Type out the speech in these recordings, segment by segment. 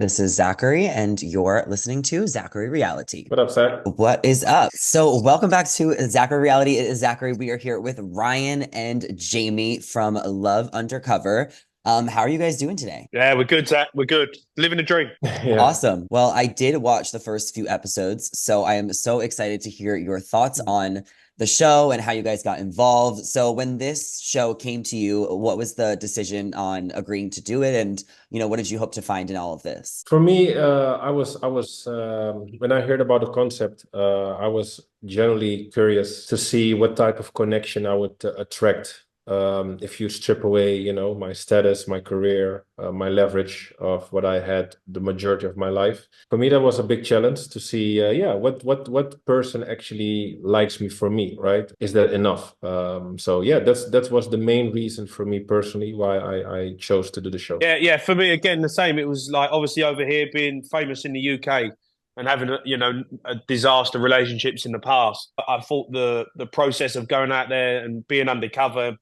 This is Zachary, and you're listening to Zachary Reality. What up, Zach? What is up? So, welcome back to Zachary Reality. It is Zachary. We are here with Ryan and Jamie from Love Undercover. How are you guys doing today? Yeah, we're good, Zach. We're good. Living a dream. Yeah. Awesome. Well, I did watch the first few episodes, so I am so excited to hear your thoughts on the show and how you guys got involved. So, when this show came to you, what was the decision on agreeing to do it? And, what did you hope to find in all of this? For me, when I heard about the concept, I was generally curious to see what type of connection I would attract. If you strip away, my status, my career, my leverage of what I had the majority of my life. For me, that was a big challenge to see, what person actually likes me for me, right? Is that enough? So yeah, that was the main reason for me personally why I chose to do the show. Yeah. For me, again, the same. It was like obviously over here being famous in the UK and having a disaster relationships in the past. I thought the process of going out there and being undercover,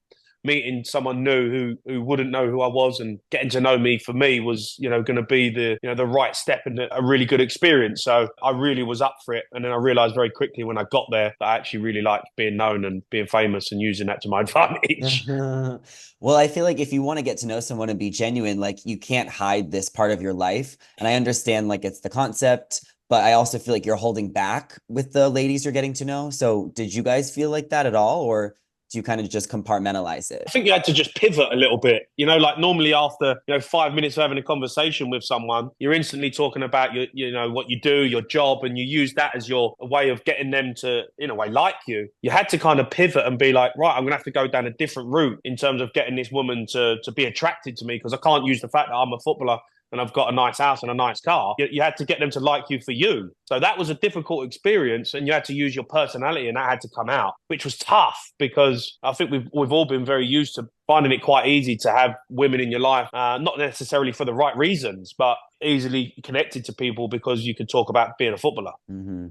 meeting someone new who wouldn't know who I was and getting to know me for me was going to be the right step and a really good experience. So I really was up for it, and then I realized very quickly when I got there that I actually really liked being known and being famous and using that to my advantage. Well, I feel like if you want to get to know someone and be genuine, like you can't hide this part of your life. And I understand like it's the concept, but I also feel like you're holding back with the ladies you're getting to know. So did you guys feel like that at all? Or do you kind of just compartmentalize it? I think you had to just pivot a little bit. Like normally after 5 minutes of having a conversation with someone, you're instantly talking about what you do, your job, and you use that as your way of getting them to in a way like you. You had to kind of pivot and be like, right, I'm gonna have to go down a different route in terms of getting this woman to be attracted to me, because I can't use the fact that I'm a footballer and I've got a nice house and a nice car. You had to get them to like you for you. So that was a difficult experience, and you had to use your personality, and that had to come out, which was tough because I think we've all been very used to finding it quite easy to have women in your life, not necessarily for the right reasons, but easily connected to people because you could talk about being a footballer. Mm-hmm.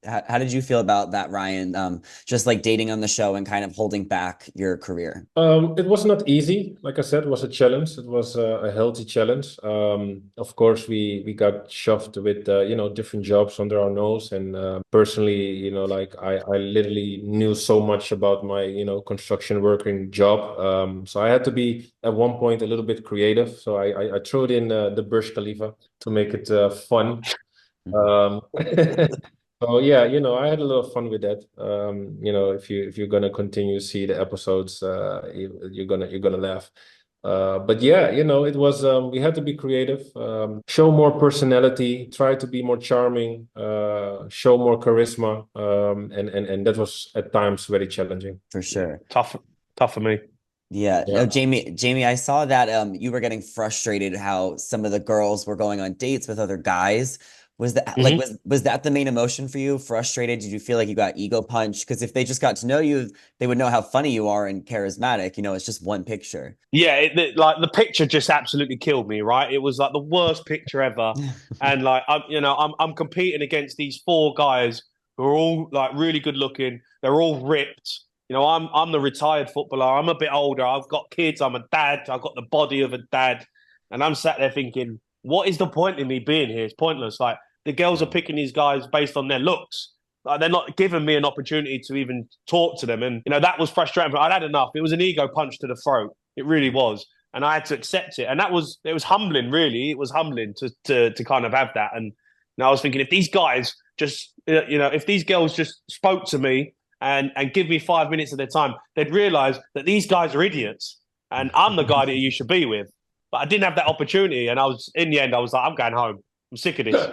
How did you feel about that, Ryan? Just like dating on the show and kind of holding back your career. It was not easy. Like I said, it was a challenge. It was a healthy challenge. Of course, we got shoved with different jobs under our nose, and personally, like I literally knew so much about my construction working job. So I had to be at one point a little bit creative. So I threw it in the Burj Khalifa to make it fun. Um, So yeah, I had a little fun with that. If you're gonna continue to see the episodes, you're gonna laugh. But yeah, it was we had to be creative, show more personality, try to be more charming, show more charisma, and that was at times very challenging. For sure. Tough for me. Yeah. Yeah. No, Jamie, I saw that you were getting frustrated how some of the girls were going on dates with other guys. Was that like Mm-hmm. was that the main emotion for you? Frustrated? Did you feel like you got ego punched? Because if they just got to know you, they would know how funny you are and charismatic. It's just one picture. Yeah, like the picture just absolutely killed me. Right, it was like the worst picture ever, and like I'm competing against these four guys who are all like really good looking. They're all ripped. I'm the retired footballer. I'm a bit older. I've got kids. I'm a dad. I've got the body of a dad, and I'm sat there thinking, what is the point in me being here? It's pointless. Like the girls are picking these guys based on their looks. Like they're not giving me an opportunity to even talk to them, and that was frustrating. I'd had enough. It was an ego punch to the throat. It really was, and I had to accept it. And it was humbling. Really, it was humbling to kind of have that. And I was thinking, if these guys just, if these girls just spoke to me and give me 5 minutes of their time, they'd realize that these guys are idiots, and I'm the guy that you should be with. But I didn't have that opportunity, and in the end, I was like, I'm going home. I'm sick of this.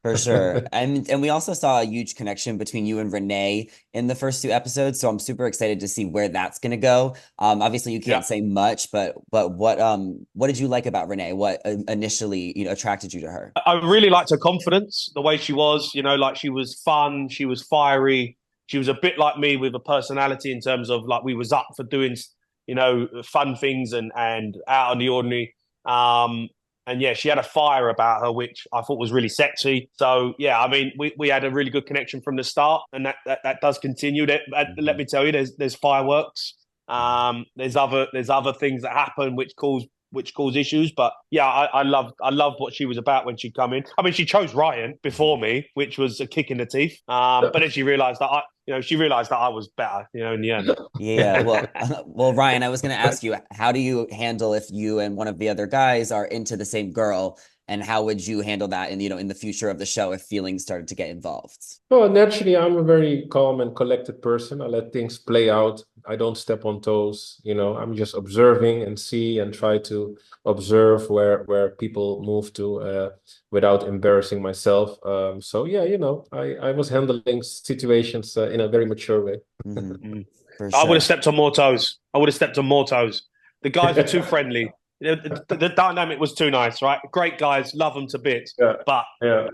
For sure. And we also saw a huge connection between you and Renee in the first two episodes. So I'm super excited to see where that's gonna go. Obviously you can't Yeah. say much, but what did you like about Renee? What initially, attracted you to her? I really liked her confidence, the way she was, like she was fun, she was fiery. She was a bit like me with a personality in terms of like we was up for doing, fun things and out of the ordinary. And yeah, she had a fire about her, which I thought was really sexy. So yeah, I mean, we had a really good connection from the start, and that does continue. Let me tell you, there's fireworks. There's other things that happen which cause which caused issues. But yeah, I loved what she was about when she come in. I mean, she chose Ryan before me, which was a kick in the teeth. But then she realised that she realised that I was better. In the end. Yeah, well, well, Ryan, I was going to ask you, how do you handle if you and one of the other guys are into the same girl, and how would you handle that in the future of the show if feelings started to get involved? Well, naturally, I'm a very calm and collected person. I let things play out. I don't step on toes. I'm just observing and see and try to observe where people move to without embarrassing myself. So yeah, I was handling situations in a very mature way. For I would sure. have stepped on more toes. I would have stepped on more toes. The guys were too friendly. The dynamic was too nice, right? Great guys, love them to bits. Yeah, But yeah,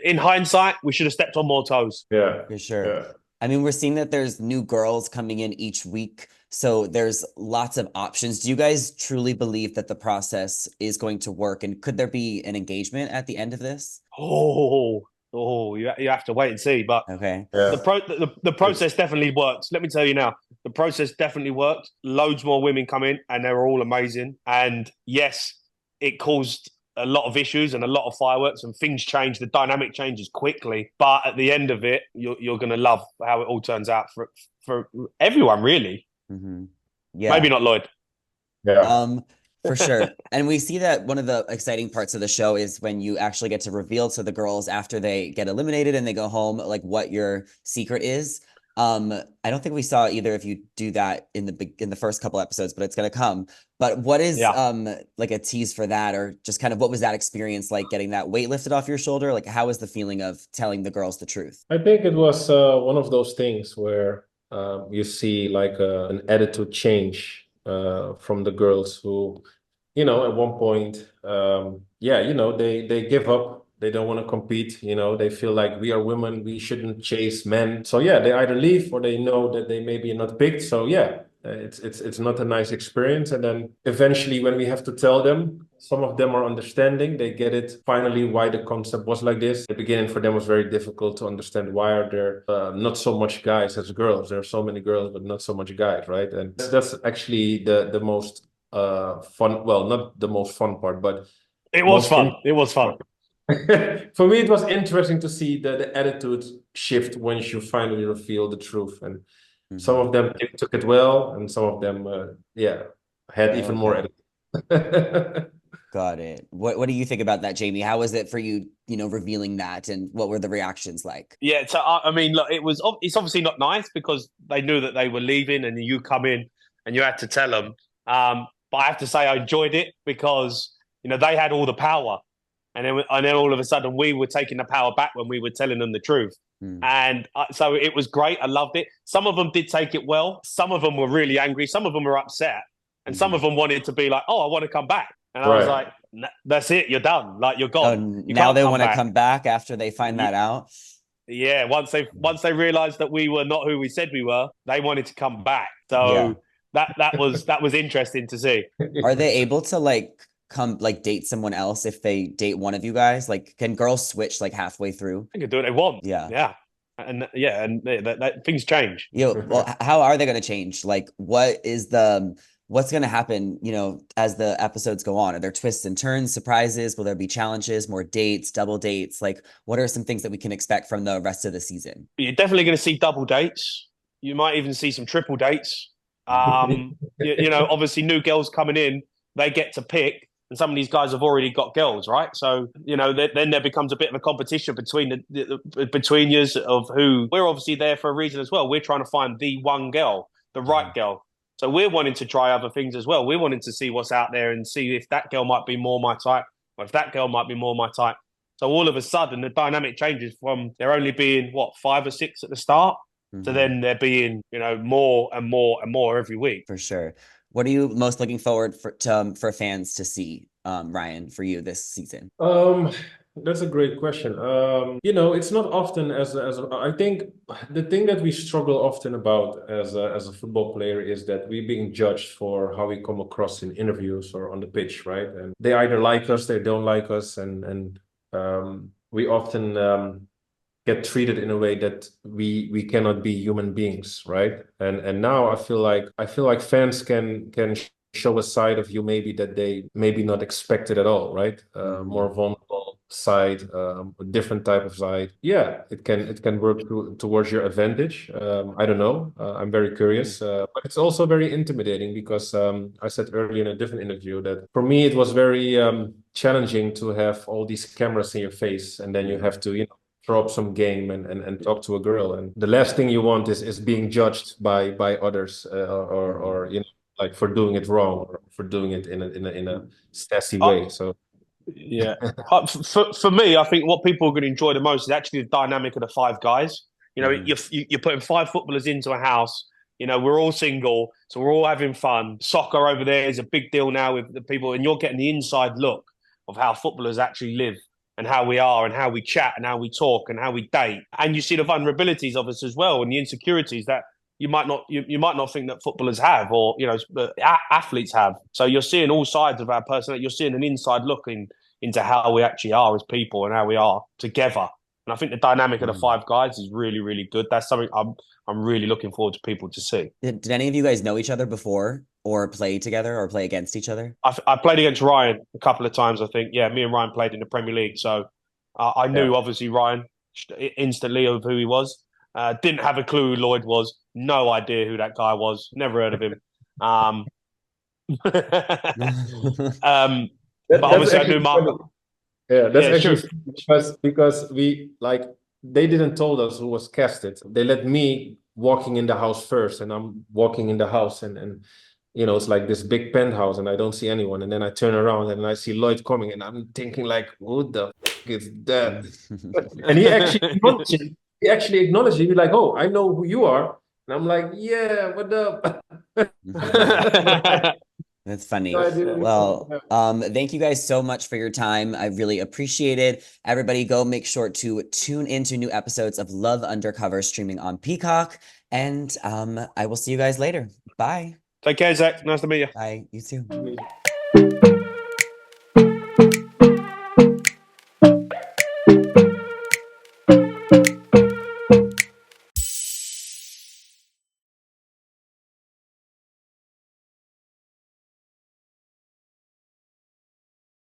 in hindsight, we should have stepped on more toes. yeah, For sure. yeah. I mean, we're seeing that there's new girls coming in each week, so there's lots of options. Do you guys truly believe that the process is going to work, and could there be an engagement at the end of this? You have to wait and see. But Okay. Yeah. the process definitely works. Let me tell you now, the process definitely worked. Loads more women come in, and they were all amazing. And yes, it caused a lot of issues and a lot of fireworks, and things change. The dynamic changes quickly. But at the end of it, you're going to love how it all turns out for everyone, really. Yeah. Maybe not Lloyd. Yeah. For sure. And we see that one of the exciting parts of the show is when you actually get to reveal to the girls after they get eliminated and they go home, like what your secret is. I don't think we saw either of you do that in the first couple episodes, but it's gonna come. But what is like a tease for that, or just kind of what was that experience like, getting that weight lifted off your shoulder? Like, how was the feeling of telling the girls the truth? I think it was one of those things where you see like an attitude change from the girls who, at one point, they give up. They don't want to compete. They feel like we are women. We shouldn't chase men. So yeah, they either leave or they know that they maybe not picked. So yeah, it's not a nice experience. And then eventually, when we have to tell them, some of them are understanding. They get it finally why the concept was like this. The beginning for them was very difficult to understand why are there not so much guys as girls. There are so many girls, but not so much guys, right? And that's actually the most fun. Well, not the most fun part, but it was fun. It was fun. For me, it was interesting to see the attitude shift once you finally reveal the truth. And some of them took it well, and some of them, had even more attitude. Got it. What do you think about that, Jamie? How was it for you, revealing that, and what were the reactions like? Yeah, so I mean, look, it's obviously not nice because they knew that they were leaving, and you come in and you had to tell them. But I have to say, I enjoyed it because they had all the power. And then all of a sudden, we were taking the power back when we were telling them the truth. And so it was great. I loved it. Some of them did take it well. Some of them were really angry. Some of them were upset. And some of them wanted to be like, oh, I want to come back. And I was like, that's it. You're done. Like, you're gone. Now they want to come back after they find that out. Yeah. Once they realized that we were not who we said we were, they wanted to come back. So that was interesting to see. Are they able to come date someone else if they date one of you guys? Like, can girls switch halfway through? They can do what they want. Yeah. And things change. Well, how are they going to change? Like, what's going to happen, as the episodes go on? Are there twists and turns, surprises? Will there be challenges, more dates, double dates? Like, what are some things that we can expect from the rest of the season? You're definitely going to see double dates. You might even see some triple dates. Obviously new girls coming in, they get to pick. And some of these guys have already got girls, right? So, then there becomes a bit of a competition between you of who. We're obviously there for a reason as well. We're trying to find the one girl, the right girl. So we're wanting to try other things as well. We're wanting to see what's out there and see if that girl might be more my type, or if that girl might be more my type. So all of a sudden, the dynamic changes from there only being, 5 or 6 at the start, to then there being, more and more and more every week. For sure. What are you most looking forward for fans to see, Ryan, for you this season? That's a great question. It's not often I think the thing that we struggle often about as a football player is that we're being judged for how we come across in interviews or on the pitch, right? And they either like us, they don't like us, and we often get treated in a way that we cannot be human beings, right? And now I feel like fans can show a side of you maybe that they maybe not expected at all, right? More vulnerable side, a different type of side. Yeah, it can work towards your advantage. I don't know. I'm very curious, but it's also very intimidating because I said earlier in a different interview that for me it was very challenging to have all these cameras in your face, and then you have to, you know, throw up some game and talk to a girl, and the last thing you want is being judged by others, or you know, like for doing it wrong or for doing it in a sassy way. So Yeah. For me, I think what people are going to enjoy the most is actually the dynamic of the five guys. You know, you're putting five footballers into a house. You know, we're all single, so we're all having fun. Soccer over there is a big deal now with the people, and you're getting the inside look of how footballers actually live and how we are and how we chat and how we talk and how we date. And you see the vulnerabilities of us as well and the insecurities that you might not think that footballers have, or you know, athletes have. So you're seeing all sides of our personality. You're seeing an inside look into how we actually are as people and how we are together. And I think the dynamic of the five guys is really, really good. That's something I'm really looking forward to people to see. Did any of you guys know each other before, or play together, or play against each other? I played against Ryan a couple of times, I think. Yeah, me and Ryan played in the Premier League. So I knew, obviously, Ryan instantly of who he was. Didn't have a clue who Lloyd was. No idea who that guy was. Never heard of him. But obviously I knew Mark. Yeah, that's actually true. because we like they didn't told us who was casted. They let me walking in the house first, and I'm walking in the house, and you know, it's like this big penthouse, and I don't see anyone, and then I turn around and I see Lloyd coming, and I'm thinking like, who the f is that? And he actually acknowledged it. He's like, oh, I know who you are, and I'm like, yeah, what up? That's funny. So Well, thank you guys so much for your time. I really appreciate it. Everybody go make sure to tune into new episodes of Love Undercover streaming on Peacock. And I will see you guys later. Bye. Take care, Zach. Nice to meet you. Bye. You too.